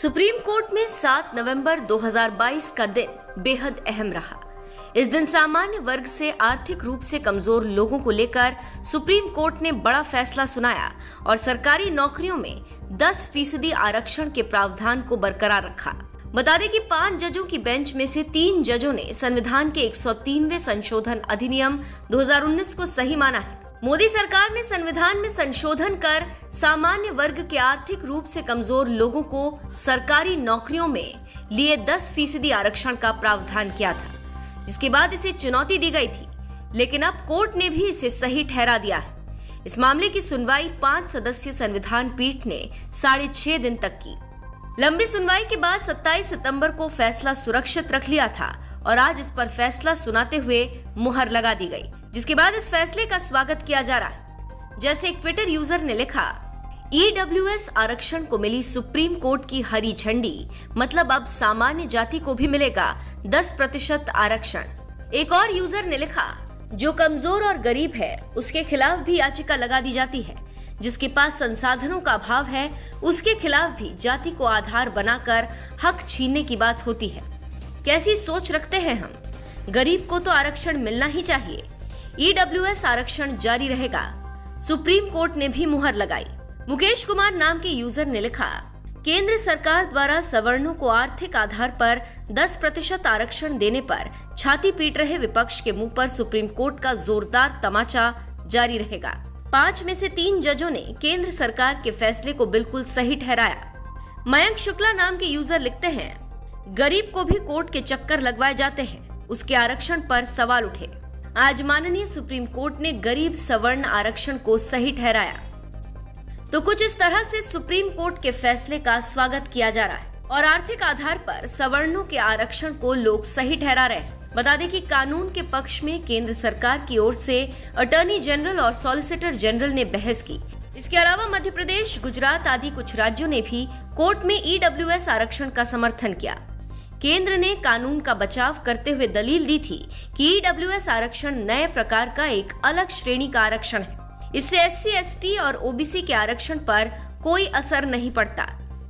Supreme court में 7 नवंबर 2022 का दिन बेहद अहम रहा। इस दिन सामान्य वर्ग से आर्थिक रूप से कमजोर लोगों को लेकर सुप्रीम कोर्ट ने बड़ा फैसला सुनाया और सरकारी नौकरियों में 10% आरक्षण के प्रावधान को बरकरार रखा। बता दें कि 5 जजों की बेंच में से 3 जजों ने संविधान के 103वें संशोधन अधिनियम 2019 को सही माना है। मोदी सरकार ने संविधान में संशोधन कर सामान्य वर्ग के आर्थिक रूप से कमजोर लोगों को सरकारी नौकरियों में लिए 10% आरक्षण का प्रावधान किया था, जिसके बाद इसे चुनौती दी गई थी, लेकिन अब कोर्ट ने भी इसे सही ठहरा दिया है। इस मामले की सुनवाई 5 सदस्यीय संविधान पीठ ने 6.5 दिन तक की। लंबी सुनवाई के बाद 27 सितंबर को फैसला सुरक्षित रख लिया था और आज इस पर फैसला सुनाते हुए मुहर लगा दी गई, जिसके बाद इस फैसले का स्वागत किया जा रहा है। जैसे एक ट्विटर यूजर ने लिखा, EWS आरक्षण को मिली सुप्रीम कोर्ट की हरी झंडी, मतलब अब सामान्य जाति को भी मिलेगा 10% आरक्षण। एक और यूजर ने लिखा, जो कमजोर और गरीब है उसके खिलाफ भी याचिका लगा दी जाती है, जिसके पास संसाधनों का अभाव है उसके खिलाफ भी जाति को आधार बनाकर हक छीनने की बात होती है। कैसी सोच रखते हैं हम? गरीब को तो आरक्षण मिलना ही चाहिए। EWS आरक्षण जारी रहेगा। सुप्रीम कोर्ट ने भी मुहर लगाई। मुकेश कुमार नाम के यूजर ने लिखा, केंद्र सरकार द्वारा सवर्णों को आर्थिक आधार पर 10% आरक्षण देने पर छाती पीट रहे विपक्ष के मुंह पर सुप्रीम कोर्ट का जोरदार तमाचा जारी रहेगा। 5 में से 3 जजों ने केंद्र सरकार के फैसले को बिल्कुल सही ठहराया। मयंक शुक्ला नाम के यूजर लिखते हैं, गरीब को भी कोर्ट के चक्कर लगवाए जाते हैं, उसके आरक्षण पर सवाल उठे। आज माननीय सुप्रीम कोर्ट ने गरीब सवर्ण आरक्षण को सही ठहराया। तो कुछ इस तरह से सुप्रीम कोर्ट के फैसले का स्वागत किया जा रहा है और आर्थिक आधार पर सवर्णों के आरक्षण को लोग सही ठहरा रहे हैं। बता दें कि कानून के पक्ष में केंद्र सरकार की ओर से अटॉर्नी जनरल और सॉलिसिटर जनरल ने बहस की। इसके अलावा मध्य प्रदेश, गुजरात आदि कुछ राज्यों ने भी कोर्ट में EWS आरक्षण का समर्थन किया। केंद्र ने कानून का बचाव करते हुए दलील दी थी कि EWS आरक्षण नए प्रकार का एक अलग श्रेणी का आरक्षण है। इससे SC, ST और OBC के आरक्षण पर कोई असर नहीं पड़ता,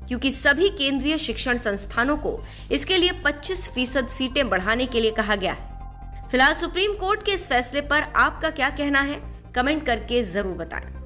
क्योंकि सभी केंद्रीय शिक्षण संस्थानों को इसके लिए 25% सीटें बढ़ाने के लिए कहा गया है। फिलहाल सुप्रीम कोर्ट के इस फैसले पर आपका क्या कहना है? कमेंट करके जरूर बताएं।